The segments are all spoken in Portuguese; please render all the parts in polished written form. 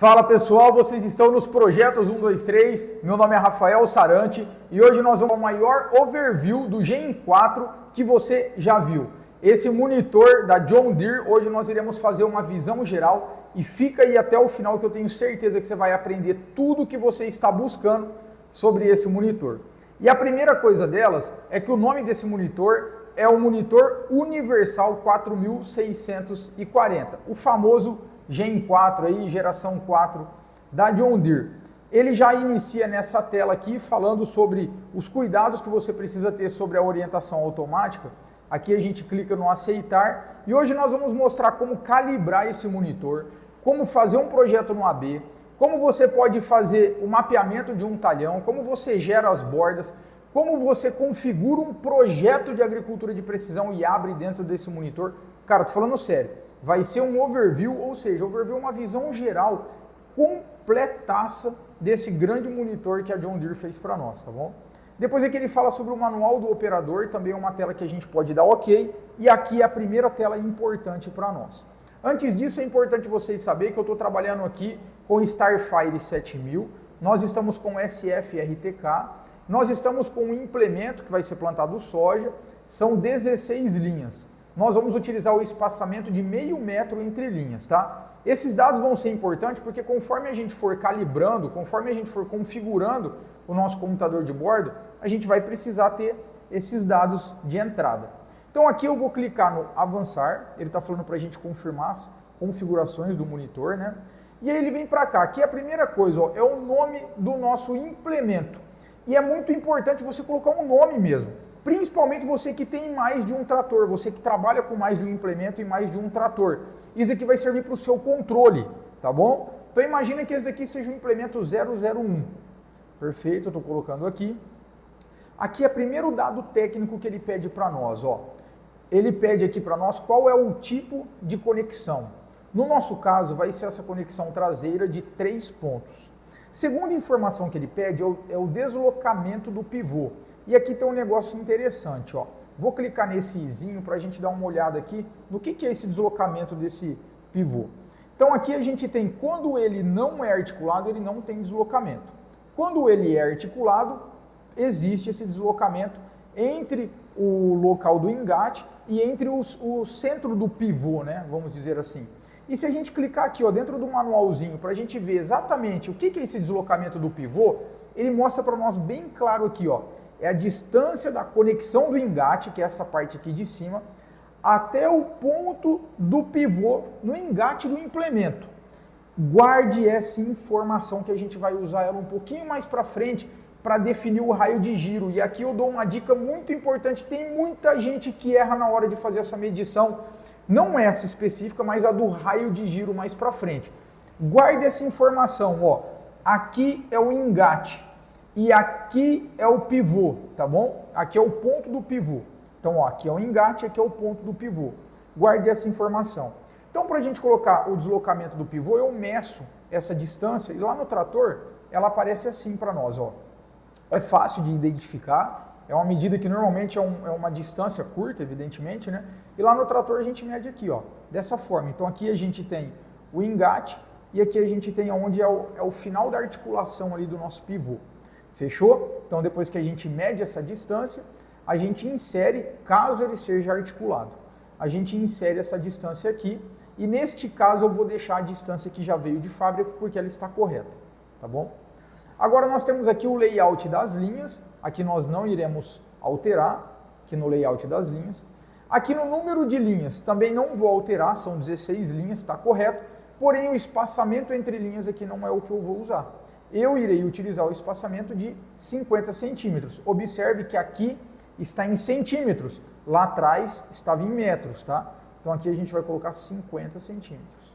Fala pessoal, vocês estão nos projetos 1, 2, 3, meu nome é Rafael Sarante e hoje nós vamos ao maior overview do Gen 4 que você já viu. Esse monitor da John Deere, hoje nós iremos fazer uma visão geral e fica aí até o final que eu tenho certeza que você vai aprender tudo o que você está buscando sobre esse monitor. E a primeira coisa delas é que o nome desse monitor é o monitor Universal 4640, o famoso Gen 4 aí, geração 4 da John Deere. Ele já inicia nessa tela aqui falando sobre os cuidados que você precisa ter sobre a orientação automática. Aqui a gente clica no aceitar e hoje nós vamos mostrar como calibrar esse monitor, como fazer um projeto no AB, como você pode fazer o mapeamento de um talhão, como você gera as bordas, como você configura um projeto de agricultura de precisão e abre dentro desse monitor. Cara, tô falando sério. Vai ser um overview, ou seja, overview é uma visão geral completaça desse grande monitor que a John Deere fez para nós, tá bom? Depois aqui ele fala sobre o manual do operador, também é uma tela que a gente pode dar ok, e aqui é a primeira tela importante para nós. Antes disso é importante vocês saberem que eu estou trabalhando aqui com Starfire 7000, nós estamos com SF RTK, nós estamos com um implemento que vai ser plantado soja, são 16 linhas. Nós vamos utilizar o espaçamento de meio metro entre linhas, tá? Esses dados vão ser importantes porque conforme a gente for calibrando, conforme a gente for configurando o nosso computador de bordo, a gente vai precisar ter esses dados de entrada. Então aqui eu vou clicar no avançar, ele está falando para a gente confirmar as configurações do monitor, né? E aí ele vem para cá, aqui a primeira coisa, ó, é o nome do nosso implemento. E é muito importante você colocar um nome mesmo. Principalmente você que tem mais de um trator, você que trabalha com mais de um implemento e mais de um trator. Isso aqui vai servir para o seu controle, tá bom? Então imagina que esse daqui seja o implemento 001. Perfeito, eu estou colocando aqui. Aqui é o primeiro dado técnico que ele pede para nós, ó. Ele pede aqui para nós qual é o tipo de conexão. No nosso caso vai ser essa conexão traseira de 3 pontos. Segunda informação que ele pede é o deslocamento do pivô. E aqui tem um negócio interessante, ó. Vou clicar nesse izinho para a gente dar uma olhada aqui no que é esse deslocamento desse pivô. Então aqui a gente tem, quando ele não é articulado, ele não tem deslocamento. Quando ele é articulado, existe esse deslocamento entre o local do engate e entre o centro do pivô, né? Vamos dizer assim. E se a gente clicar aqui, ó, dentro do manualzinho, para a gente ver exatamente o que é esse deslocamento do pivô, ele mostra para nós bem claro aqui, ó. É a distância da conexão do engate, que é essa parte aqui de cima, até o ponto do pivô no engate do implemento. Guarde essa informação que a gente vai usar ela um pouquinho mais para frente para definir o raio de giro. E aqui eu dou uma dica muito importante, tem muita gente que erra na hora de fazer essa medição, não essa específica, mas a do raio de giro mais para frente. Guarde essa informação, ó. Aqui é o engate. E aqui é o pivô, tá bom? Aqui é o ponto do pivô. Então, ó, aqui é o engate, aqui é o ponto do pivô. Guarde essa informação. Então, para a gente colocar o deslocamento do pivô, eu meço essa distância e lá no trator, ela aparece assim para nós, ó. É fácil de identificar, é uma medida que normalmente é uma distância curta, evidentemente, né? E lá no trator a gente mede aqui, ó, dessa forma. Então, aqui a gente tem o engate e aqui a gente tem onde é o final da articulação ali do nosso pivô. Fechou? Então, depois que a gente mede essa distância, a gente insere, caso ele seja articulado, a gente insere essa distância aqui e neste caso eu vou deixar a distância que já veio de fábrica porque ela está correta, tá bom? Agora nós temos aqui o layout das linhas, aqui nós não iremos alterar, aqui no layout das linhas. Aqui no número de linhas também não vou alterar, são 16 linhas, está correto, porém o espaçamento entre linhas aqui não é o que eu vou usar. Eu irei utilizar o espaçamento de 50 centímetros. Observe que aqui está em centímetros, lá atrás estava em metros, tá? Então aqui a gente vai colocar 50 centímetros.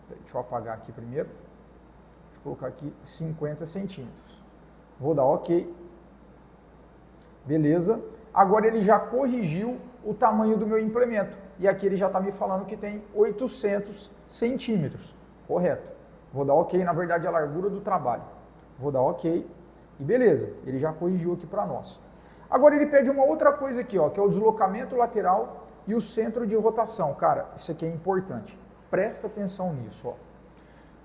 Deixa eu apagar aqui primeiro. Deixa eu colocar aqui 50 centímetros. Vou dar OK. Beleza. Agora ele já corrigiu o tamanho do meu implemento. E aqui ele já está me falando que tem 800 centímetros. Correto. Vou dar OK, na verdade, a largura do trabalho. Vou dar OK e beleza, ele já corrigiu aqui para nós. Agora ele pede uma outra coisa aqui, ó, que é o deslocamento lateral e o centro de rotação. Cara, isso aqui é importante. Presta atenção nisso, ó.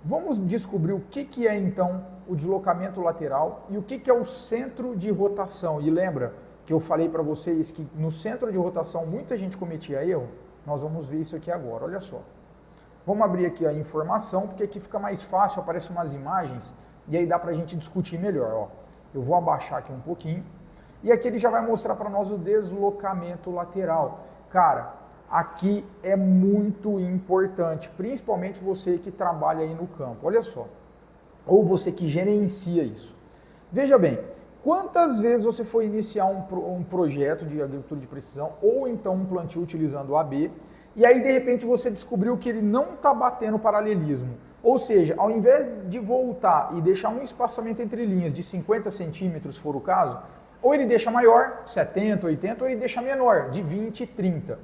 Vamos descobrir o que é então o deslocamento lateral e o que é o centro de rotação. E lembra que eu falei para vocês que no centro de rotação muita gente cometia erro? Nós vamos ver isso aqui agora, olha só. Vamos abrir aqui a informação, porque aqui fica mais fácil, aparecem umas imagens e aí dá para a gente discutir melhor. Ó. Eu vou abaixar aqui um pouquinho e aqui ele já vai mostrar para nós o deslocamento lateral. Cara, aqui é muito importante, principalmente você que trabalha aí no campo, olha só, ou você que gerencia isso. Veja bem, quantas vezes você foi iniciar um projeto de agricultura de precisão ou então um plantio utilizando o AB e aí de repente você descobriu que ele não está batendo paralelismo, ou seja, ao invés de voltar e deixar um espaçamento entre linhas de 50 centímetros, se for o caso, ou ele deixa maior, 70, 80, ou ele deixa menor, de 20, 30.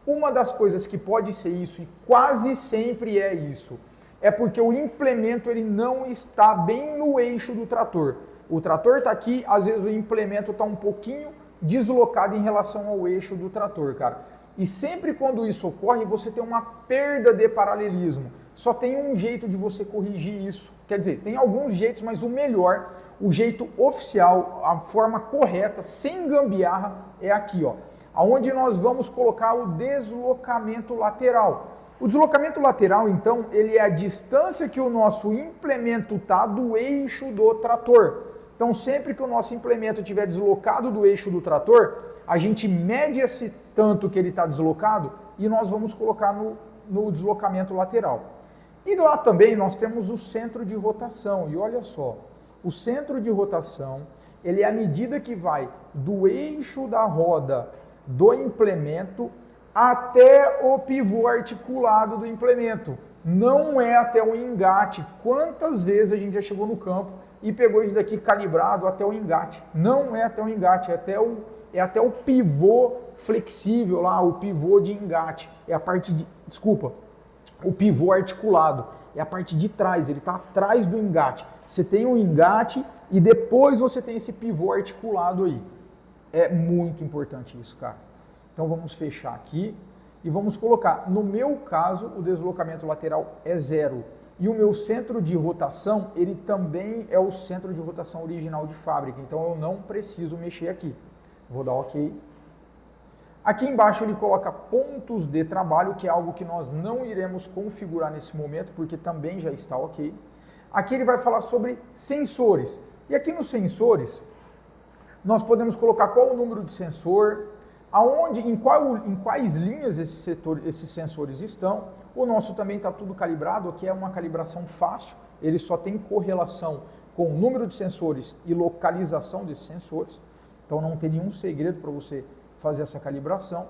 Uma das coisas que pode ser isso, e quase sempre é isso, é porque o implemento ele não está bem no eixo do trator. O trator está aqui, às vezes o implemento está um pouquinho deslocado em relação ao eixo do trator, cara. E sempre quando isso ocorre, você tem uma perda de paralelismo. Só tem um jeito de você corrigir isso. Quer dizer, tem alguns jeitos, mas o melhor, o jeito oficial, a forma correta, sem gambiarra, é aqui, ó. Onde nós vamos colocar o deslocamento lateral. O deslocamento lateral, então, ele é a distância que o nosso implemento está do eixo do trator. Então, sempre que o nosso implemento estiver deslocado do eixo do trator, a gente mede esse tanto que ele está deslocado e nós vamos colocar no deslocamento lateral. E lá também nós temos o centro de rotação. E olha só, o centro de rotação, ele é a medida que vai do eixo da roda do implemento até o pivô articulado do implemento. Não é até o engate. Quantas vezes a gente já chegou no campo e pegou isso daqui calibrado até o engate? Não é até o engate, é até o pivô flexível lá, o pivô de engate. É a parte de, desculpa, o pivô articulado. É a parte de trás, ele está atrás do engate. Você tem um engate e depois você tem esse pivô articulado aí. É muito importante isso, cara. Então vamos fechar aqui e vamos colocar, no meu caso, o deslocamento lateral é 0. E o meu centro de rotação, ele também é o centro de rotação original de fábrica. Então eu não preciso mexer aqui. Vou dar OK. Aqui embaixo ele coloca pontos de trabalho, que é algo que nós não iremos configurar nesse momento, porque também já está OK. Aqui ele vai falar sobre sensores. E aqui nos sensores, nós podemos colocar qual o número de sensor, aonde, em quais linhas esses sensores estão. O nosso também está tudo calibrado, aqui é uma calibração fácil, ele só tem correlação com o número de sensores e localização desses sensores, então não tem nenhum segredo para você fazer essa calibração.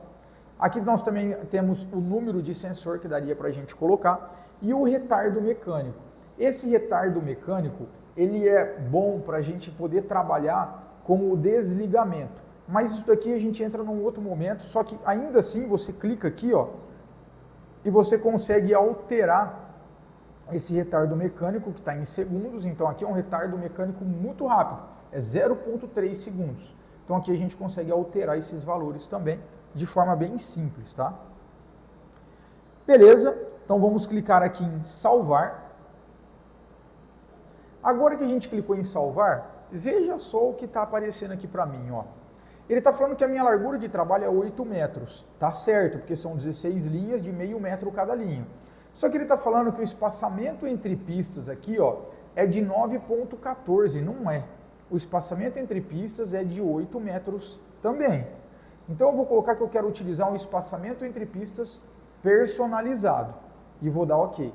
Aqui nós também temos o número de sensor que daria para a gente colocar e o retardo mecânico. Esse retardo mecânico, ele é bom para a gente poder trabalhar com o desligamento. Mas isso daqui a gente entra num outro momento, só que ainda assim você clica aqui, ó, e você consegue alterar esse retardo mecânico que está em segundos. Então aqui é um retardo mecânico muito rápido, é 0,3 segundos. Então aqui a gente consegue alterar esses valores também de forma bem simples, tá? Beleza, então vamos clicar aqui em salvar. Agora que a gente clicou em salvar, veja só o que está aparecendo aqui para mim, ó. Ele está falando que a minha largura de trabalho é 8 metros. Tá certo, porque são 16 linhas de meio metro cada linha. Só que ele está falando que o espaçamento entre pistas aqui, ó, é de 9,14. Não é. O espaçamento entre pistas é de 8 metros também. Então eu vou colocar que eu quero utilizar um espaçamento entre pistas personalizado. E vou dar OK.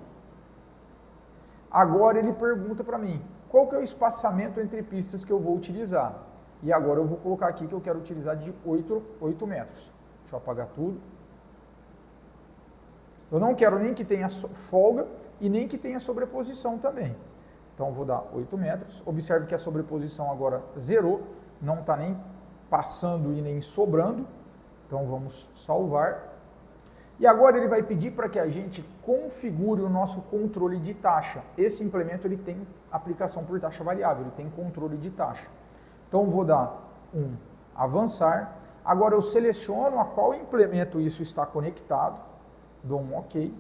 Agora ele pergunta para mim, qual que é o espaçamento entre pistas que eu vou utilizar? E agora eu vou colocar aqui que eu quero utilizar de 8 metros. Deixa eu apagar tudo. Eu não quero nem que tenha folga e nem que tenha sobreposição também. Então eu vou dar 8 metros. Observe que a sobreposição agora zerou. Não está nem passando e nem sobrando. Então vamos salvar. E agora ele vai pedir para que a gente configure o nosso controle de taxa. Esse implemento ele tem aplicação por taxa variável, ele tem controle de taxa. Então vou dar um avançar. Agora eu seleciono a qual implemento isso está conectado. Dou um OK.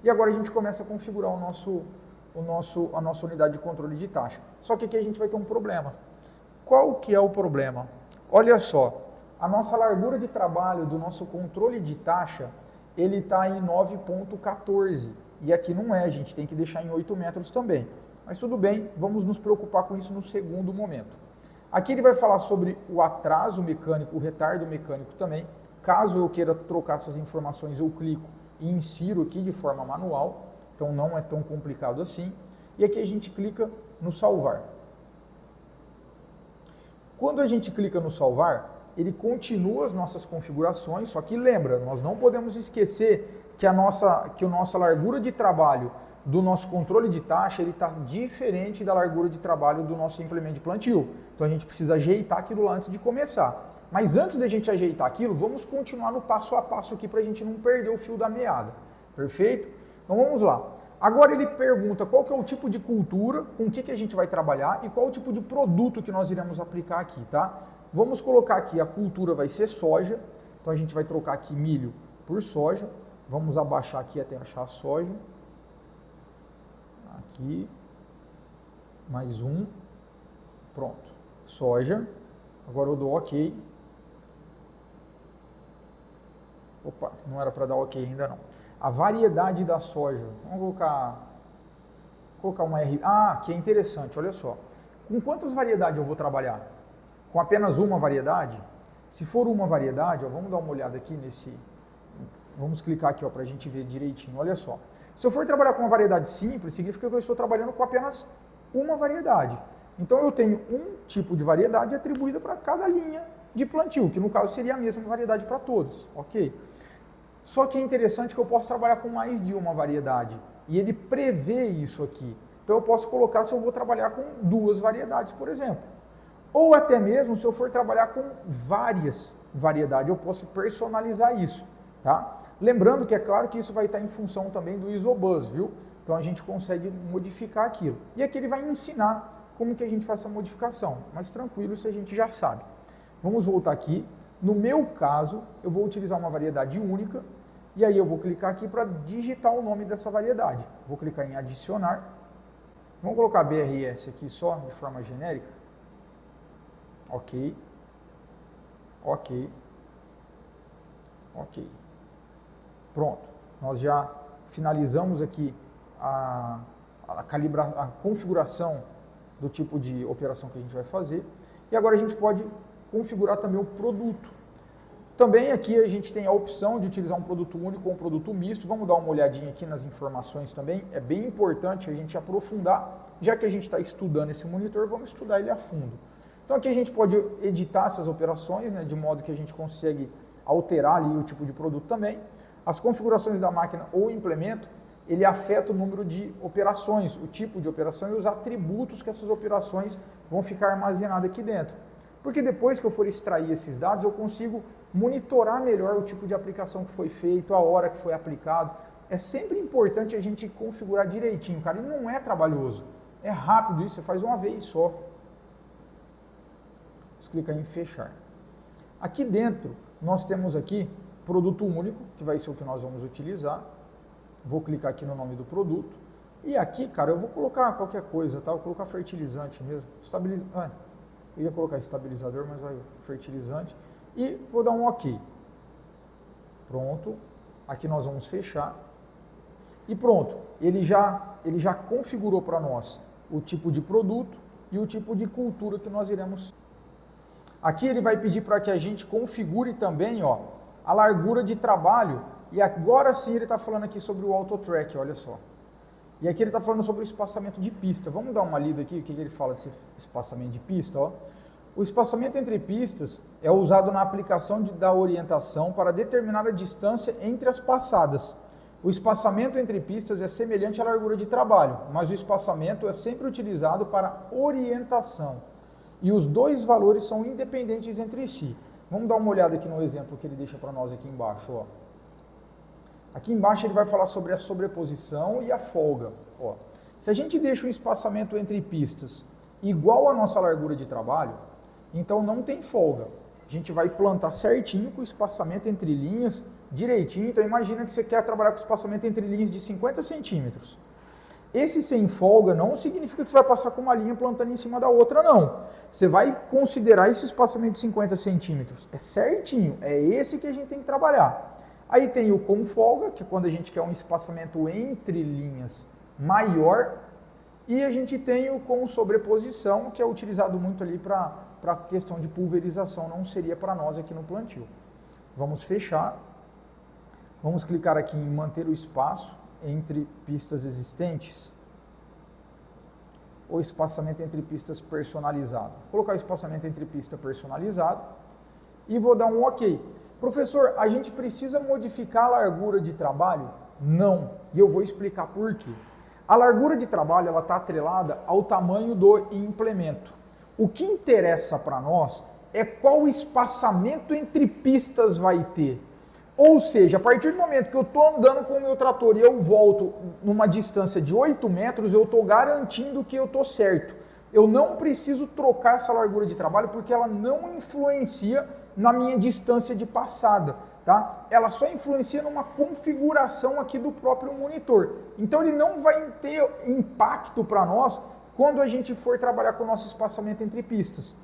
E agora a gente começa a configurar a nossa unidade de controle de taxa. Só que aqui a gente vai ter um problema. Qual que é o problema? Olha só, a nossa largura de trabalho do nosso controle de taxa, ele está em 9,14. E aqui não é, a gente tem que deixar em 8 metros também. Mas tudo bem, vamos nos preocupar com isso no segundo momento. Aqui ele vai falar sobre o atraso mecânico, o retardo mecânico também. Caso eu queira trocar essas informações, eu clico e insiro aqui de forma manual. Então não é tão complicado assim. E aqui a gente clica no salvar. Quando a gente clica no salvar, ele continua as nossas configurações, só que lembra, nós não podemos esquecer que a nossa largura de trabalho do nosso controle de taxa, ele está diferente da largura de trabalho do nosso implemento de plantio. Então a gente precisa ajeitar aquilo lá antes de começar. Mas antes da gente ajeitar aquilo, vamos continuar no passo a passo aqui para a gente não perder o fio da meada. Perfeito? Então vamos lá. Agora ele pergunta qual que é o tipo de cultura, com o que a gente vai trabalhar e qual o tipo de produto que nós iremos aplicar aqui, tá? Vamos colocar aqui, a cultura vai ser soja, então a gente vai trocar aqui milho por soja. Vamos abaixar aqui até achar a soja. Aqui, mais um, pronto, soja, agora eu dou OK. Opa, não era para dar OK ainda não. A variedade da soja, vamos colocar uma R, que é interessante, olha só, com quantas variedades eu vou trabalhar? Com apenas uma variedade? Se for uma variedade, ó, vamos dar uma olhada aqui vamos clicar aqui para a gente ver direitinho, olha só. Se eu for trabalhar com uma variedade simples, significa que eu estou trabalhando com apenas uma variedade. Então eu tenho um tipo de variedade atribuída para cada linha de plantio, que no caso seria a mesma variedade para todas, ok? Só que é interessante que eu posso trabalhar com mais de uma variedade, e ele prevê isso aqui. Então eu posso colocar se eu vou trabalhar com 2 variedades, por exemplo. Ou até mesmo se eu for trabalhar com várias variedades, eu posso personalizar isso, tá? Lembrando que é claro que isso vai estar em função também do Isobus, viu? Então a gente consegue modificar aquilo. E aqui ele vai ensinar como que a gente faz essa modificação, mas tranquilo, isso a gente já sabe. Vamos voltar aqui. No meu caso, eu vou utilizar uma variedade única, e aí eu vou clicar aqui para digitar o nome dessa variedade. Vou clicar em adicionar. Vamos colocar BRS aqui só, de forma genérica. Ok. Ok. Ok. Pronto. Nós já finalizamos aqui a configuração do tipo de operação que a gente vai fazer. E agora a gente pode configurar também o produto. Também aqui a gente tem a opção de utilizar um produto único ou um produto misto. Vamos dar uma olhadinha aqui nas informações também. É bem importante a gente aprofundar, já que a gente está estudando esse monitor, vamos estudar ele a fundo. Então aqui a gente pode editar essas operações, né, de modo que a gente consegue alterar ali o tipo de produto também. As configurações da máquina ou implemento, ele afeta o número de operações, o tipo de operação e os atributos que essas operações vão ficar armazenadas aqui dentro. Porque depois que eu for extrair esses dados, eu consigo monitorar melhor o tipo de aplicação que foi feito, a hora que foi aplicado. É sempre importante a gente configurar direitinho, cara, e não é trabalhoso. É rápido isso, você faz uma vez só. Você clica em fechar. Aqui dentro, nós temos aqui produto único, que vai ser o que nós vamos utilizar. Vou clicar aqui no nome do produto. E aqui, cara, eu vou colocar qualquer coisa, tá? Vou colocar fertilizante mesmo. Eu ia colocar estabilizador, mas vai fertilizante. E vou dar um OK. Pronto. Aqui nós vamos fechar. E pronto. Ele já configurou para nós o tipo de produto e o tipo de cultura que nós iremos. Aqui ele vai pedir para que a gente configure também, ó, a largura de trabalho. E agora sim ele está falando aqui sobre o AutoTrack, olha só. E aqui ele está falando sobre o espaçamento de pista. Vamos dar uma lida aqui, o que ele fala desse espaçamento de pista, ó. O espaçamento entre pistas é usado na aplicação da orientação para determinar a distância entre as passadas. O espaçamento entre pistas é semelhante à largura de trabalho, mas o espaçamento é sempre utilizado para orientação. E os dois valores são independentes entre si. Vamos dar uma olhada aqui no exemplo que ele deixa para nós aqui embaixo, ó. Aqui embaixo ele vai falar sobre a sobreposição e a folga. Ó, se a gente deixa o espaçamento entre pistas igual à nossa largura de trabalho, então não tem folga. A gente vai plantar certinho com o espaçamento entre linhas direitinho. Então imagina que você quer trabalhar com espaçamento entre linhas de 50 centímetros. Esse sem folga não significa que você vai passar com uma linha plantando em cima da outra, não. Você vai considerar esse espaçamento de 50 centímetros. É certinho, é esse que a gente tem que trabalhar. Aí tem o com folga, que é quando a gente quer um espaçamento entre linhas maior. E a gente tem o com sobreposição, que é utilizado muito ali para questão de pulverização, não seria para nós aqui no plantio. Vamos fechar. Vamos clicar aqui em manter o espaço entre pistas existentes, ou espaçamento entre pistas personalizado. Vou colocar o espaçamento entre pista personalizado e vou dar um OK. Professor, a gente precisa modificar a largura de trabalho? Não, e eu vou explicar por quê. A largura de trabalho ela está atrelada ao tamanho do implemento. O que interessa para nós é qual espaçamento entre pistas vai ter. Ou seja, a partir do momento que eu estou andando com o meu trator e eu volto numa distância de 8 metros, eu estou garantindo que eu estou certo. Eu não preciso trocar essa largura de trabalho porque ela não influencia na minha distância de passada, tá? Ela só influencia numa configuração aqui do próprio monitor. Então ele não vai ter impacto para nós quando a gente for trabalhar com o nosso espaçamento entre pistas.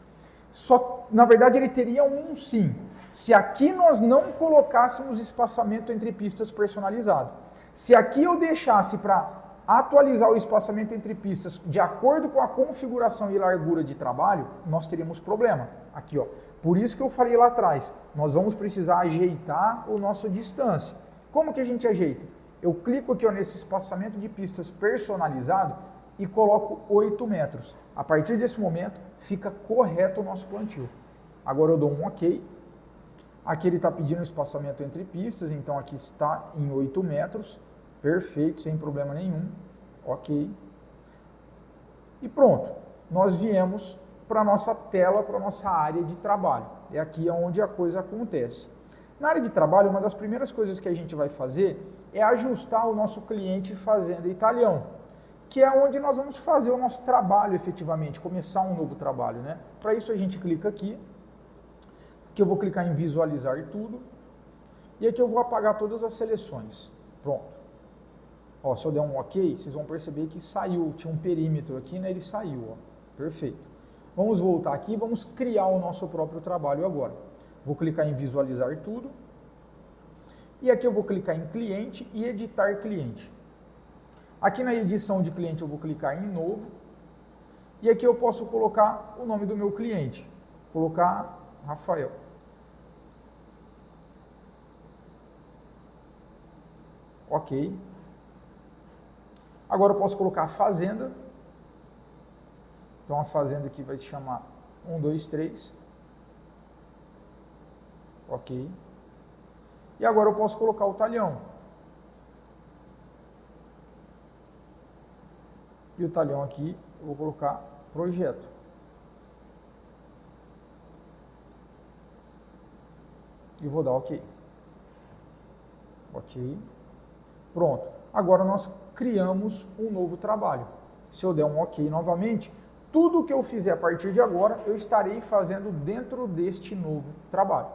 Só, na verdade, ele teria um sim. Se aqui nós não colocássemos espaçamento entre pistas personalizado. Se aqui eu deixasse para atualizar o espaçamento entre pistas de acordo com a configuração e largura de trabalho, nós teríamos problema. Aqui, ó. Por isso que eu falei lá atrás, nós vamos precisar ajeitar a nossa distância. Como que a gente ajeita? Eu clico aqui ó, nesse espaçamento de pistas personalizado e coloco 8 metros. A partir desse momento, fica correto o nosso plantio. Agora eu dou um OK. Aqui ele está pedindo espaçamento entre pistas, então aqui está em 8 metros. Perfeito, sem problema nenhum. OK. E pronto. Nós viemos para a nossa tela, para a nossa área de trabalho. É aqui onde a coisa acontece. Na área de trabalho, uma das primeiras coisas que a gente vai fazer é ajustar o nosso cliente fazenda e talhão, que é onde nós vamos fazer o nosso trabalho efetivamente, começar um novo trabalho, né? Para isso a gente clica aqui, que eu vou clicar em visualizar tudo, e aqui eu vou apagar todas as seleções. Pronto. Ó, se eu der um OK, vocês vão perceber que saiu, tinha um perímetro aqui, né? Ele saiu, ó. Perfeito. Vamos voltar aqui e vamos criar o nosso próprio trabalho agora. Vou clicar em visualizar tudo, e aqui eu vou clicar em cliente e editar cliente. Aqui na edição de cliente eu vou clicar em novo, e aqui eu posso colocar o nome do meu cliente, colocar Rafael. OK. Agora eu posso colocar a fazenda. Então a fazenda aqui vai se chamar 123. OK. E agora eu posso colocar o talhão. E o talhão aqui eu vou colocar projeto. E vou dar OK. OK. Pronto. Agora nós criamos um novo trabalho. Se eu der um OK novamente, tudo que eu fizer a partir de agora, eu estarei fazendo dentro deste novo trabalho.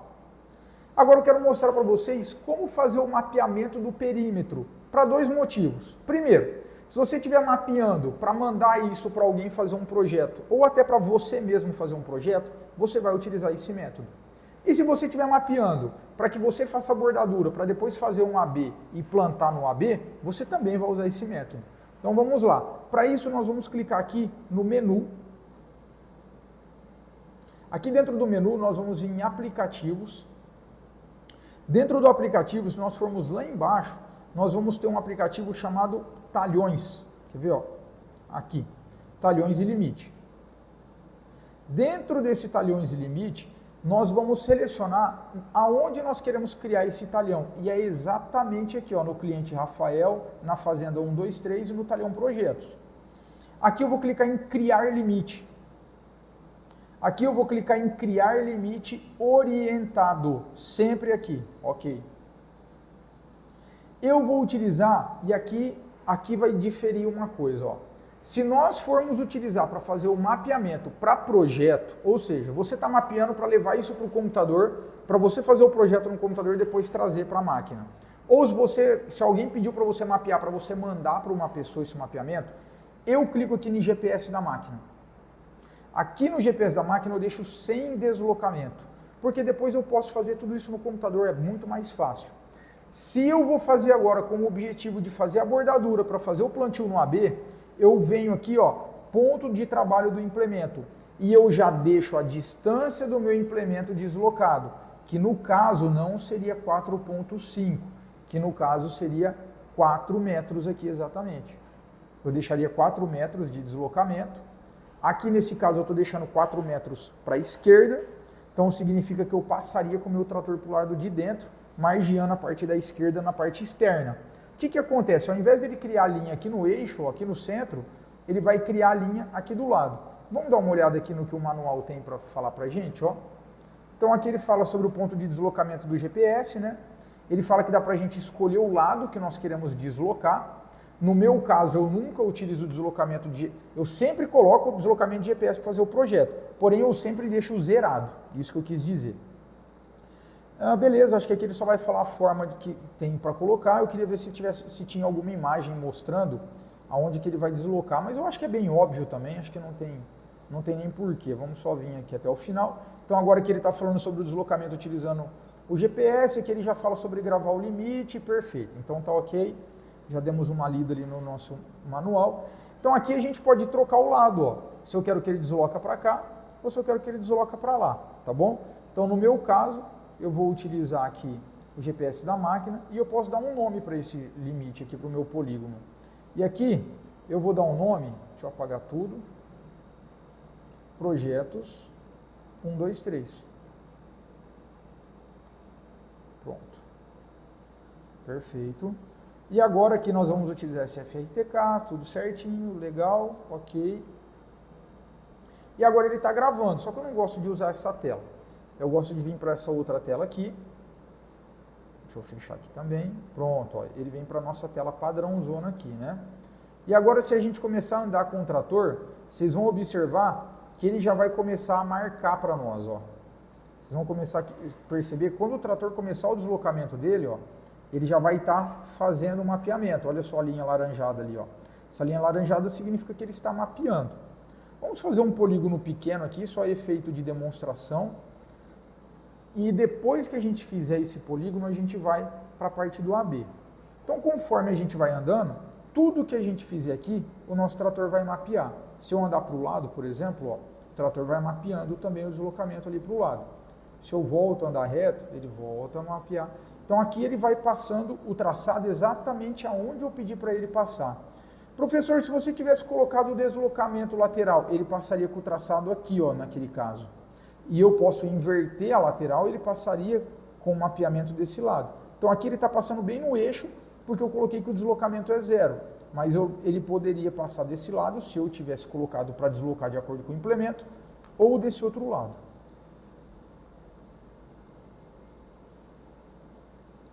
Agora eu quero mostrar para vocês como fazer o mapeamento do perímetro, para dois motivos. Primeiro, se você estiver mapeando para mandar isso para alguém fazer um projeto, ou até para você mesmo fazer um projeto, você vai utilizar esse método. E se você estiver mapeando para que você faça a bordadura, para depois fazer um AB e plantar no AB, você também vai usar esse método. Então vamos lá. Para isso nós vamos clicar aqui no menu. Aqui dentro do menu nós vamos vir em aplicativos. Dentro do aplicativo, se nós formos lá embaixo, nós vamos ter um aplicativo chamado Talhões. Quer ver? Ó? Aqui. Talhões e limite. Dentro desse Talhões e limite, nós vamos selecionar aonde nós queremos criar esse talhão. E é exatamente aqui, ó, no cliente Rafael, na fazenda 123 e no talhão projetos. Aqui eu vou clicar em criar limite. Aqui eu vou clicar em criar limite orientado. Sempre aqui, OK. Eu vou utilizar, e aqui vai diferir uma coisa, ó. Se nós formos utilizar para fazer o mapeamento para projeto, ou seja, você está mapeando para levar isso para o computador, para você fazer o projeto no computador e depois trazer para a máquina. Ou se alguém pediu para você mapear, para você mandar para uma pessoa esse mapeamento, eu clico aqui no GPS da máquina. Aqui no GPS da máquina eu deixo sem deslocamento, porque depois eu posso fazer tudo isso no computador, é muito mais fácil. Se eu vou fazer agora com o objetivo de fazer a bordadura para fazer o plantio no AB, eu venho aqui, ó, ponto de trabalho do implemento, e eu já deixo a distância do meu implemento deslocado, que no caso não seria 4,5, que no caso seria 4 metros aqui exatamente. Eu deixaria 4 metros de deslocamento. Aqui nesse caso eu estou deixando 4 metros para a esquerda, então significa que eu passaria com o meu trator para o lado de dentro, margeando a parte da esquerda na parte externa. O que acontece? Ao invés dele criar a linha aqui no eixo, aqui no centro, ele vai criar a linha aqui do lado. Vamos dar uma olhada aqui no que o manual tem para falar para a gente, ó. Então aqui ele fala sobre o ponto de deslocamento do GPS, né? Ele fala que dá para a gente escolher o lado que nós queremos deslocar. No meu caso, eu nunca utilizo o deslocamento de... Eu sempre coloco o deslocamento de GPS para fazer o projeto, porém eu sempre deixo zerado, isso que eu quis dizer. Beleza, acho que aqui ele só vai falar a forma que tem para colocar. Eu queria ver se tinha alguma imagem mostrando aonde que ele vai deslocar, mas eu acho que é bem óbvio também, acho que não tem nem porquê. Vamos só vir aqui até o final. Então agora que ele está falando sobre o deslocamento utilizando o GPS, aqui ele já fala sobre gravar o limite, perfeito. Então tá ok, já demos uma lida ali no nosso manual. Então aqui a gente pode trocar o lado, ó. Se eu quero que ele desloca para cá, ou se eu quero que ele desloca para lá, tá bom? Então no meu caso, eu vou utilizar aqui o GPS da máquina e eu posso dar um nome para esse limite aqui para o meu polígono. E aqui eu vou dar um nome, deixa eu apagar tudo, projetos 1, 2, 3. Pronto. Perfeito. E agora aqui nós vamos utilizar SFRTK, tudo certinho, legal, ok. E agora ele está gravando, só que eu não gosto de usar essa tela. Eu gosto de vir para essa outra tela aqui. Deixa eu fechar aqui também. Pronto, ó, ele vem para a nossa tela padrãozona aqui, né? E agora se a gente começar a andar com o trator, vocês vão observar que ele já vai começar a marcar para nós, ó. Vocês vão começar a perceber, quando o trator começar o deslocamento dele, ó, ele já vai estar fazendo o mapeamento. Olha só a linha laranjada ali, ó. Essa linha laranjada significa que ele está mapeando. Vamos fazer um polígono pequeno aqui, só efeito de demonstração. E depois que a gente fizer esse polígono, a gente vai para a parte do AB. Então, conforme a gente vai andando, tudo que a gente fizer aqui, o nosso trator vai mapear. Se eu andar para o lado, por exemplo, ó, o trator vai mapeando também o deslocamento ali para o lado. Se eu volto a andar reto, ele volta a mapear. Então, aqui ele vai passando o traçado exatamente aonde eu pedi para ele passar. Professor, se você tivesse colocado o deslocamento lateral, ele passaria com o traçado aqui, ó, naquele caso. E eu posso inverter a lateral, ele passaria com o mapeamento desse lado. Então aqui ele está passando bem no eixo, porque eu coloquei que o deslocamento é 0. Mas ele poderia passar desse lado, se eu tivesse colocado para deslocar de acordo com o implemento, ou desse outro lado.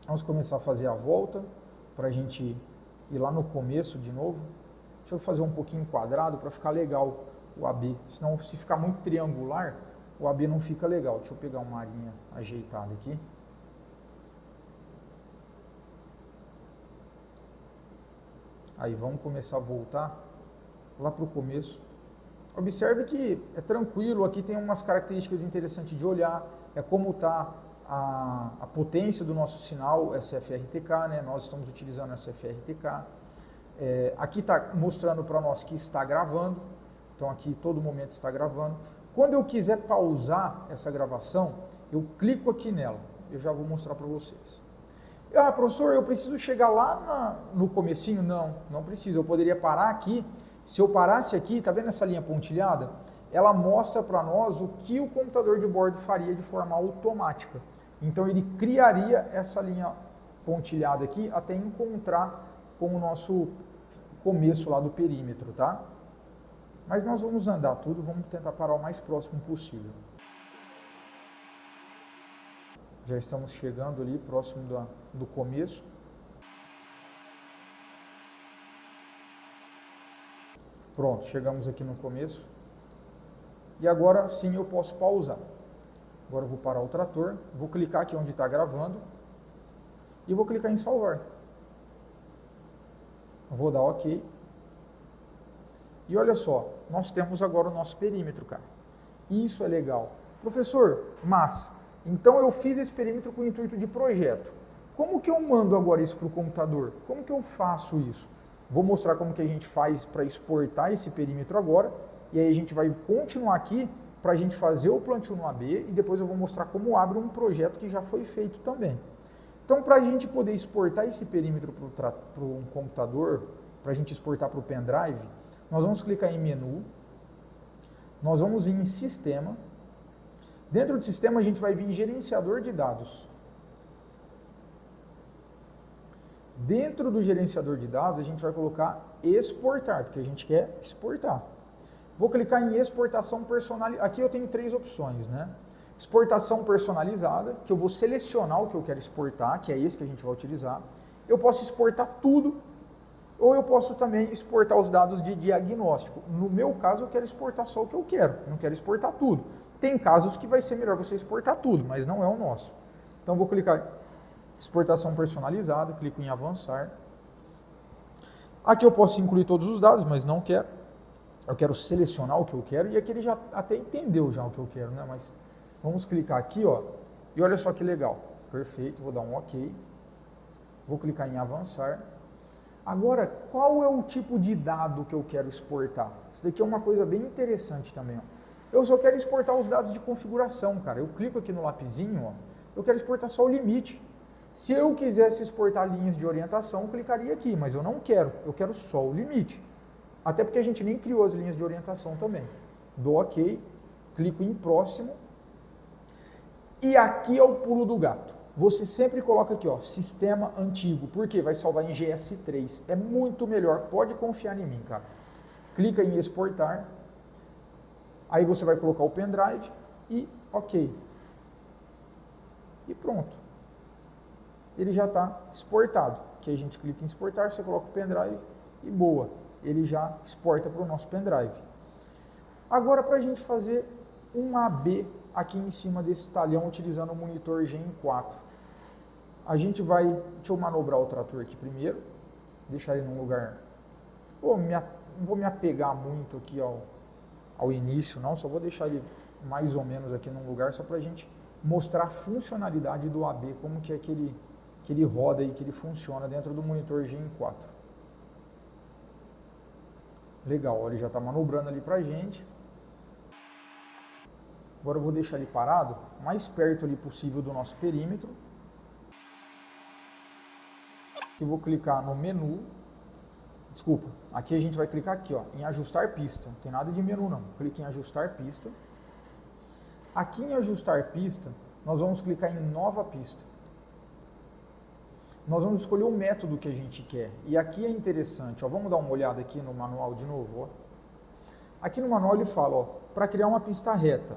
Vamos começar a fazer a volta, para a gente ir lá no começo de novo. Deixa eu fazer um pouquinho quadrado, para ficar legal o AB. Senão, se ficar muito triangular, o AB não fica legal. Deixa eu pegar uma linha ajeitada aqui. Aí vamos começar a voltar lá para o começo. Observe que é tranquilo, aqui tem umas características interessantes de olhar, é como está a potência do nosso sinal SFRTK, né? Nós estamos utilizando SFRTK. Aqui está mostrando para nós que está gravando, então aqui todo momento está gravando. Quando eu quiser pausar essa gravação, eu clico aqui nela. Eu já vou mostrar para vocês. Professor, eu preciso chegar lá no comecinho? Não, não preciso. Eu poderia parar aqui. Se eu parasse aqui, tá vendo essa linha pontilhada? Ela mostra para nós o que o computador de bordo faria de forma automática. Então ele criaria essa linha pontilhada aqui até encontrar com o nosso começo lá do perímetro, tá? Mas nós vamos andar tudo, vamos tentar parar o mais próximo possível. Já estamos chegando ali, próximo do começo. Pronto, chegamos aqui no começo. E agora sim eu posso pausar. Agora eu vou parar o trator, vou clicar aqui onde está gravando e vou clicar em salvar. Vou dar OK. E olha só, nós temos agora o nosso perímetro, cara. Isso é legal. Professor, massa. Então eu fiz esse perímetro com o intuito de projeto. Como que eu mando agora isso para o computador? Como que eu faço isso? Vou mostrar como que a gente faz para exportar esse perímetro agora. E aí a gente vai continuar aqui para a gente fazer o plantio no AB e depois eu vou mostrar como abre um projeto que já foi feito também. Então, para a gente poder exportar esse perímetro para um computador, para a gente exportar para o pendrive, nós vamos clicar em menu, nós vamos vir em sistema, dentro do sistema a gente vai vir em gerenciador de dados. Dentro do gerenciador de dados a gente vai colocar exportar, porque a gente quer exportar. Vou clicar em exportação personalizada, aqui eu tenho 3 opções, né? Exportação personalizada, que eu vou selecionar o que eu quero exportar, que é esse que a gente vai utilizar. Eu posso exportar tudo, ou eu posso também exportar os dados de diagnóstico. No meu caso, eu quero exportar só o que eu quero, não quero exportar tudo. Tem casos que vai ser melhor você exportar tudo, mas não é o nosso. Então, vou clicar em exportação personalizada, clico em avançar. Aqui eu posso incluir todos os dados, mas não quero. Eu quero selecionar o que eu quero, e aqui ele já até entendeu já o que eu quero, né? Mas vamos clicar aqui, ó, e olha só que legal. Perfeito, vou dar um OK. Vou clicar em avançar. Agora, qual é o tipo de dado que eu quero exportar? Isso daqui é uma coisa bem interessante também, ó. Eu só quero exportar os dados de configuração, cara. Eu clico aqui no lapisinho, ó, eu quero exportar só o limite. Se eu quisesse exportar linhas de orientação, eu clicaria aqui, mas eu não quero. Eu quero só o limite. Até porque a gente nem criou as linhas de orientação também. Dou OK, clico em próximo. E aqui é o pulo do gato. Você sempre coloca aqui, ó, sistema antigo. Por quê? Vai salvar em GS3. É muito melhor. Pode confiar em mim, cara. Clica em exportar. Aí você vai colocar o pendrive e OK. E pronto. Ele já está exportado. Aqui a gente clica em exportar, você coloca o pendrive e boa. Ele já exporta para o nosso pendrive. Agora, para a gente fazer um AB aqui em cima desse talhão utilizando o monitor Gen 4, a gente vai, deixa eu manobrar o trator aqui primeiro, deixar ele num lugar, não vou me apegar muito aqui ao início não, só vou deixar ele mais ou menos aqui num lugar só para a gente mostrar a funcionalidade do AB, como que é que ele roda e que ele funciona dentro do monitor Gen 4. Legal, ele já está manobrando ali para a gente. Agora eu vou deixar ele parado, mais perto ali possível do nosso perímetro. E vou clicar no menu. Desculpa, aqui a gente vai clicar aqui, ó, em ajustar pista. Não tem nada de menu não. Clique em ajustar pista. Aqui em ajustar pista, nós vamos clicar em nova pista. Nós vamos escolher o método que a gente quer. E aqui é interessante, ó, vamos dar uma olhada aqui no manual de novo. Ó. Aqui no manual ele fala, para criar uma pista reta.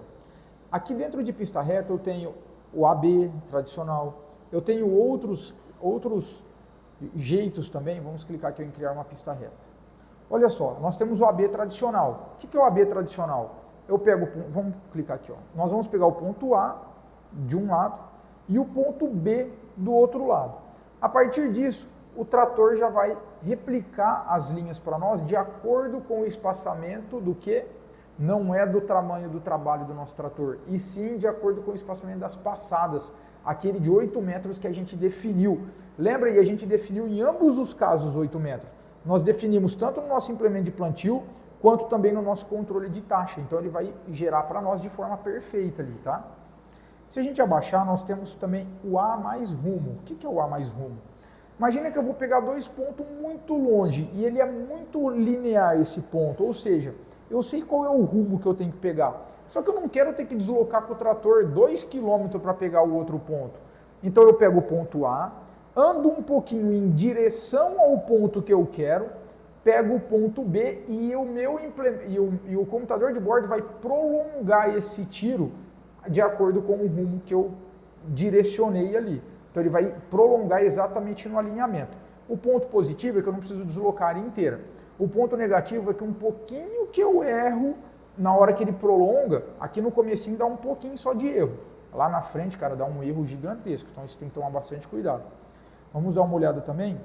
Aqui dentro de pista reta eu tenho o AB tradicional, eu tenho outros jeitos também. Vamos clicar aqui em criar uma pista reta. Olha só, nós temos o AB tradicional. O que é o AB tradicional? Eu pego, vamos clicar aqui, ó. Nós vamos pegar o ponto A de um lado e o ponto B do outro lado. A partir disso, o trator já vai replicar as linhas para nós de acordo com o espaçamento do que não é do tamanho do trabalho do nosso trator, e sim de acordo com o espaçamento das passadas, aquele de 8 metros que a gente definiu. Lembra aí, a gente definiu em ambos os casos 8 metros. Nós definimos tanto no nosso implemento de plantio, quanto também no nosso controle de taxa. Então ele vai gerar para nós de forma perfeita ali, tá? Se a gente abaixar, nós temos também o A mais rumo. O que é o A mais rumo? Imagina que eu vou pegar 2 pontos muito longe e ele é muito linear esse ponto, ou seja, eu sei qual é o rumo que eu tenho que pegar. Só que eu não quero ter que deslocar com o trator 2 km para pegar o outro ponto. Então eu pego o ponto A, ando um pouquinho em direção ao ponto que eu quero, pego o ponto B e o computador de bordo vai prolongar esse tiro de acordo com o rumo que eu direcionei ali. Então ele vai prolongar exatamente no alinhamento. O ponto positivo é que eu não preciso deslocar a área inteira. O ponto negativo é que um pouquinho que eu erro na hora que ele prolonga, aqui no comecinho dá um pouquinho só de erro. Lá na frente, cara, dá um erro gigantesco, então isso tem que tomar bastante cuidado. Vamos dar uma olhada também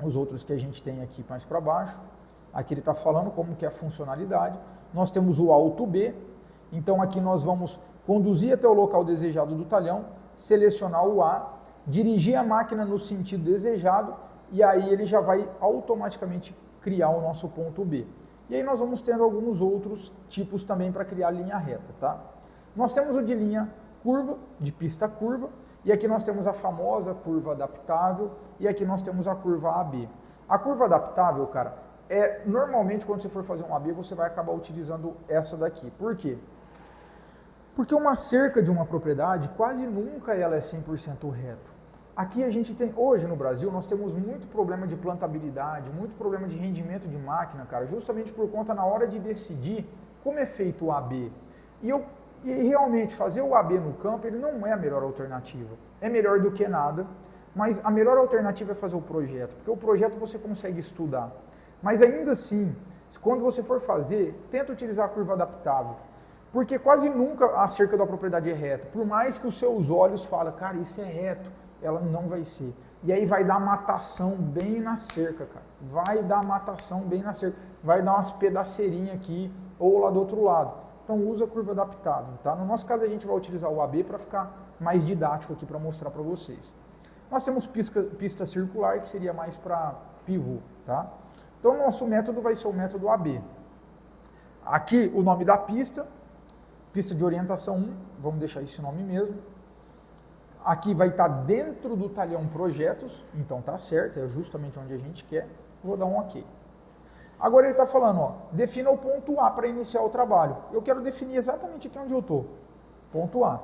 os outros que a gente tem aqui mais para baixo. Aqui ele está falando como que é a funcionalidade. Nós temos o Auto B, então aqui nós vamos conduzir até o local desejado do talhão, selecionar o A, dirigir a máquina no sentido desejado e aí ele já vai automaticamente criar o nosso ponto B. E aí nós vamos tendo alguns outros tipos também para criar linha reta, tá? Nós temos o de linha curva, de pista curva, e aqui nós temos a famosa curva adaptável, e aqui nós temos a curva AB. A curva adaptável, cara, normalmente quando você for fazer um AB, você vai acabar utilizando essa daqui. Por quê? Porque uma cerca de uma propriedade, quase nunca ela é 100% reto. Aqui a gente tem, hoje no Brasil, nós temos muito problema de plantabilidade, muito problema de rendimento de máquina, cara, justamente por conta na hora de decidir como é feito o AB. E realmente fazer o AB no campo, ele não é a melhor alternativa. É melhor do que nada, mas a melhor alternativa é fazer o projeto, porque o projeto você consegue estudar. Mas ainda assim, quando você for fazer, tenta utilizar a curva adaptável. Porque quase nunca a cerca da propriedade é reta. Por mais que os seus olhos falem, cara, isso é reto, ela não vai ser. E aí vai dar matação bem na cerca, cara. Vai dar matação bem na cerca. Vai dar umas pedaceirinhas aqui ou lá do outro lado. Então usa a curva adaptável, tá? No nosso caso a gente vai utilizar o AB para ficar mais didático aqui para mostrar para vocês. Nós temos pista circular, que seria mais para pivô, tá? Então o nosso método vai ser o método AB. Aqui o nome da pista de orientação 1, vamos deixar esse nome mesmo. Aqui vai estar dentro do talhão projetos, então tá certo, é justamente onde a gente quer. Vou dar um OK. Agora ele está falando, ó, defina o ponto A para iniciar o trabalho. Eu quero definir exatamente aqui onde eu estou, ponto A.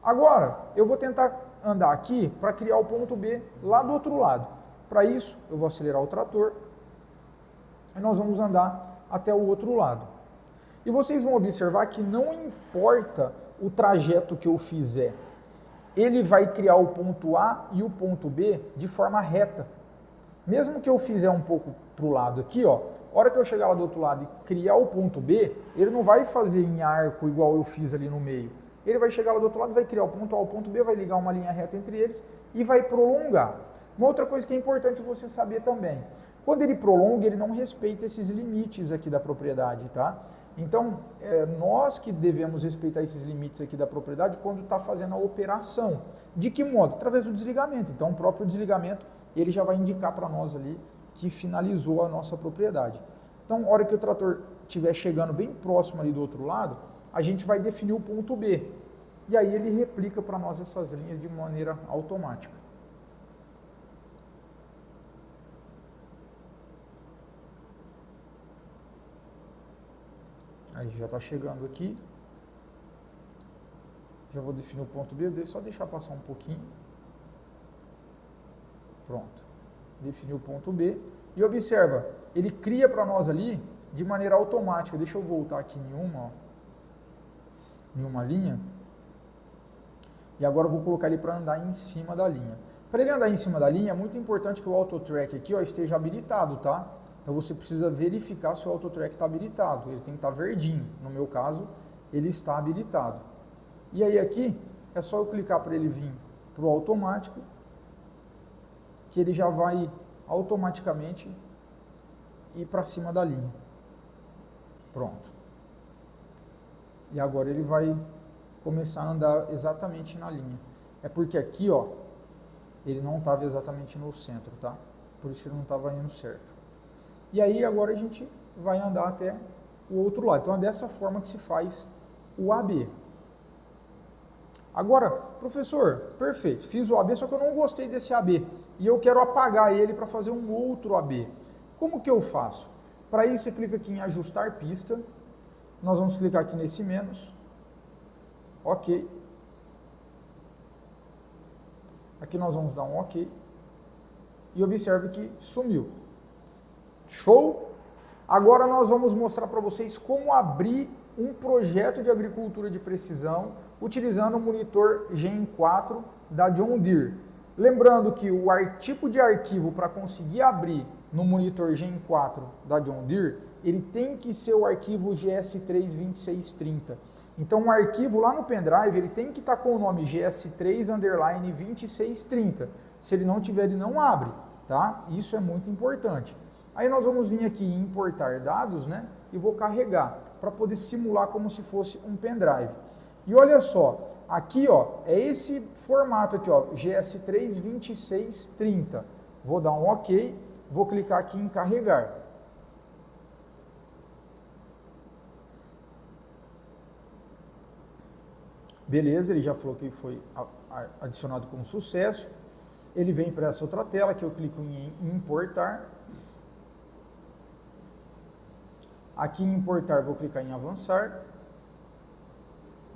Agora, eu vou tentar andar aqui para criar o ponto B lá do outro lado. Para isso, eu vou acelerar o trator e nós vamos andar até o outro lado. E vocês vão observar que não importa o trajeto que eu fizer, ele vai criar o ponto A e o ponto B de forma reta. Mesmo que eu fizer um pouco para o lado aqui, ó, a hora que eu chegar lá do outro lado e criar o ponto B, ele não vai fazer em arco igual eu fiz ali no meio. Ele vai chegar lá do outro lado, vai criar o ponto A ao ponto B, vai ligar uma linha reta entre eles e vai prolongar. Uma outra coisa que é importante você saber também, quando ele prolonga, ele não respeita esses limites aqui da propriedade, tá? Então, nós que devemos respeitar esses limites aqui da propriedade quando está fazendo a operação. De que modo? Através do desligamento. Então, o próprio desligamento, ele já vai indicar para nós ali que finalizou a nossa propriedade. Então, a hora que o trator estiver chegando bem próximo ali do outro lado, a gente vai definir o ponto B. E aí ele replica para nós essas linhas de maneira automática. Aí já está chegando aqui. Já vou definir o ponto B, só deixar passar um pouquinho. Pronto. Definiu o ponto B. E observa, ele cria para nós ali de maneira automática. Deixa eu voltar aqui em uma linha. E agora eu vou colocar ele para andar em cima da linha. Para ele andar em cima da linha, é muito importante que o AutoTrack aqui ó, esteja habilitado, tá? Então você precisa verificar se o AutoTrack está habilitado. Ele tem que estar verdinho. No meu caso, ele está habilitado. E aí aqui, é só eu clicar para ele vir para o automático, que ele já vai automaticamente ir para cima da linha. Pronto. E agora ele vai começar a andar exatamente na linha. É porque aqui, ó, ele não estava exatamente no centro, tá? Por isso que ele não estava indo certo. E aí agora a gente vai andar até o outro lado. Então é dessa forma que se faz o AB. Agora, professor, perfeito, fiz o AB, só que eu não gostei desse AB. E eu quero apagar ele para fazer um outro AB. Como que eu faço? Para isso você clica aqui em ajustar pista. Nós vamos clicar aqui nesse menos. OK. Aqui nós vamos dar um OK. E observe que sumiu. Show? Agora nós vamos mostrar para vocês como abrir um projeto de agricultura de precisão utilizando o monitor Gen 4 da John Deere. Lembrando que o tipo de arquivo para conseguir abrir no monitor Gen 4 da John Deere, ele tem que ser o arquivo GS32630. Então o arquivo lá no pendrive, ele tem que estar com o nome GS3_2630. Se ele não tiver, ele não abre, tá? Isso é muito importante. Aí nós vamos vir aqui em importar dados, né? E vou carregar para poder simular como se fosse um pendrive. E olha só, aqui ó, é esse formato aqui ó, GS32630. Vou dar um OK, vou clicar aqui em carregar. Beleza, ele já falou que foi adicionado com sucesso. Ele vem para essa outra tela que eu clico em importar. Aqui em importar, vou clicar em avançar.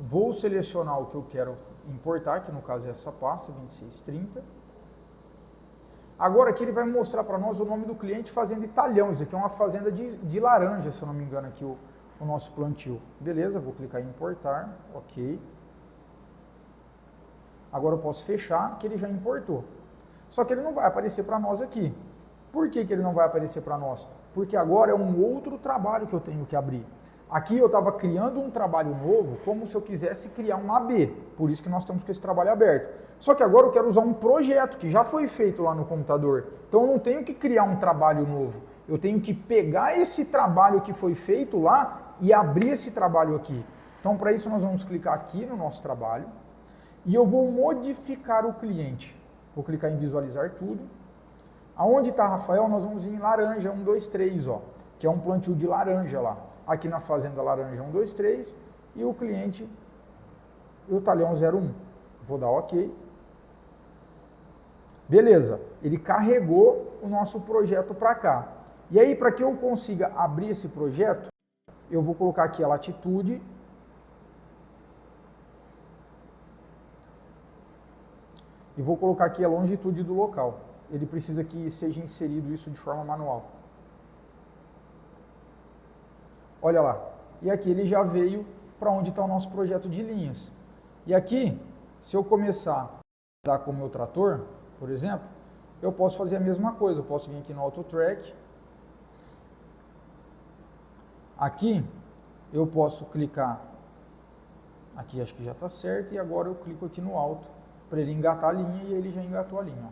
Vou selecionar o que eu quero importar, que no caso é essa pasta, 2630. Agora aqui ele vai mostrar para nós o nome do cliente Fazenda Italhão. Isso aqui é uma fazenda de laranja, se eu não me engano, aqui o nosso plantio. Beleza, vou clicar em importar, ok. Agora eu posso fechar, que ele já importou. Só que ele não vai aparecer para nós aqui. Por que ele não vai aparecer para nós? Porque agora é um outro trabalho que eu tenho que abrir. Aqui eu estava criando um trabalho novo, como se eu quisesse criar um AB. Por isso que nós estamos com esse trabalho aberto. Só que agora eu quero usar um projeto que já foi feito lá no computador. Então eu não tenho que criar um trabalho novo. Eu tenho que pegar esse trabalho que foi feito lá e abrir esse trabalho aqui. Então para isso nós vamos clicar aqui no nosso trabalho. E eu vou modificar o cliente. Vou clicar em visualizar tudo. Aonde está Rafael, nós vamos em laranja 1, 2, 3, ó, que é um plantio de laranja lá. Aqui na fazenda laranja 1, 2, 3 e o cliente, o talhão 01. Vou dar OK. Beleza, ele carregou o nosso projeto para cá. E aí, para que eu consiga abrir esse projeto, eu vou colocar aqui a latitude. E vou colocar aqui a longitude do local. Ele precisa que seja inserido isso de forma manual. Olha lá. E aqui ele já veio para onde está o nosso projeto de linhas. E aqui, se eu começar a dar com o meu trator, por exemplo, eu posso fazer a mesma coisa. Eu posso vir aqui no Auto Track. Aqui, eu posso clicar. Aqui acho que já está certo. E agora eu clico aqui no Auto para ele engatar a linha e ele já engatou a linha. Ó.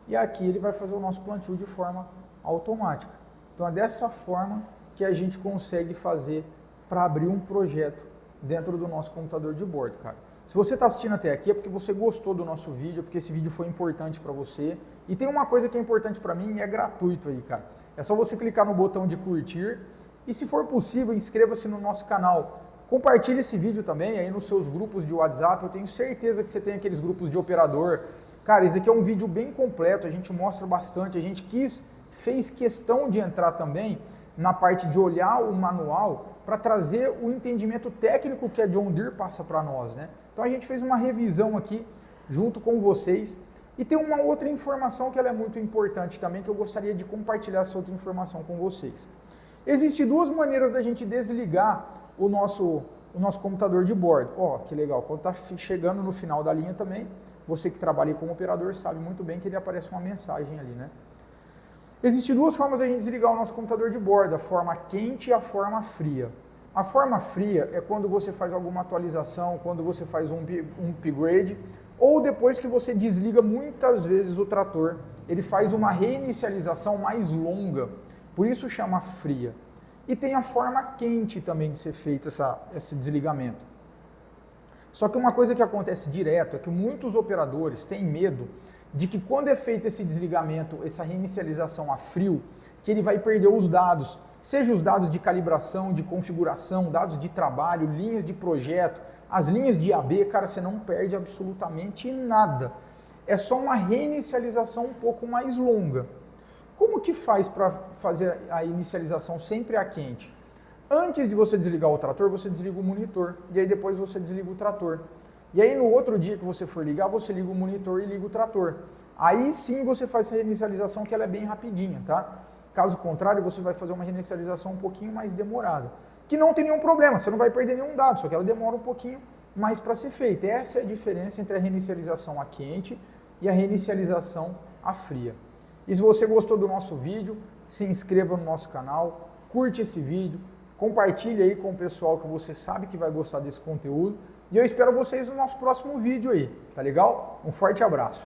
E aqui ele vai fazer o nosso plantio de forma automática. Então é dessa forma que a gente consegue fazer para abrir um projeto dentro do nosso computador de bordo, cara. Se você está assistindo até aqui é porque você gostou do nosso vídeo, é porque esse vídeo foi importante para você. E tem uma coisa que é importante para mim e é gratuito aí, cara. É só você clicar no botão de curtir e, se for possível, inscreva-se no nosso canal. Compartilhe esse vídeo também aí nos seus grupos de WhatsApp. Eu tenho certeza que você tem aqueles grupos de operador. Cara, esse aqui é um vídeo bem completo, a gente mostra bastante. A gente fez questão de entrar também na parte de olhar o manual para trazer o entendimento técnico que a John Deere passa para nós, né? Então a gente fez uma revisão aqui junto com vocês. E tem uma outra informação que ela é muito importante também, que eu gostaria de compartilhar essa outra informação com vocês. Existem duas maneiras da gente desligar o nosso computador de bordo. Ó, que legal, quando está chegando no final da linha também, você que trabalha como operador sabe muito bem que ele aparece uma mensagem ali, né? Existem duas formas de a gente desligar o nosso computador de bordo, a forma quente e a forma fria. A forma fria é quando você faz alguma atualização, quando você faz um upgrade, ou depois que você desliga muitas vezes o trator, ele faz uma reinicialização mais longa, por isso chama fria. E tem a forma quente também de ser feito esse desligamento. Só que uma coisa que acontece direto é que muitos operadores têm medo de que quando é feito esse desligamento, essa reinicialização a frio, que ele vai perder os dados, seja os dados de calibração, de configuração, dados de trabalho, linhas de projeto, as linhas de AB, cara, você não perde absolutamente nada. É só uma reinicialização um pouco mais longa. Como que faz para fazer a inicialização sempre a quente? Antes de você desligar o trator, você desliga o monitor, e aí depois você desliga o trator. E aí no outro dia que você for ligar, você liga o monitor e liga o trator. Aí sim você faz essa reinicialização que ela é bem rapidinha, tá? Caso contrário, você vai fazer uma reinicialização um pouquinho mais demorada. Que não tem nenhum problema, você não vai perder nenhum dado, só que ela demora um pouquinho mais para ser feita. Essa é a diferença entre a reinicialização a quente e a reinicialização a fria. E se você gostou do nosso vídeo, se inscreva no nosso canal, curte esse vídeo, compartilhe aí com o pessoal que você sabe que vai gostar desse conteúdo. E eu espero vocês no nosso próximo vídeo aí, tá legal? Um forte abraço.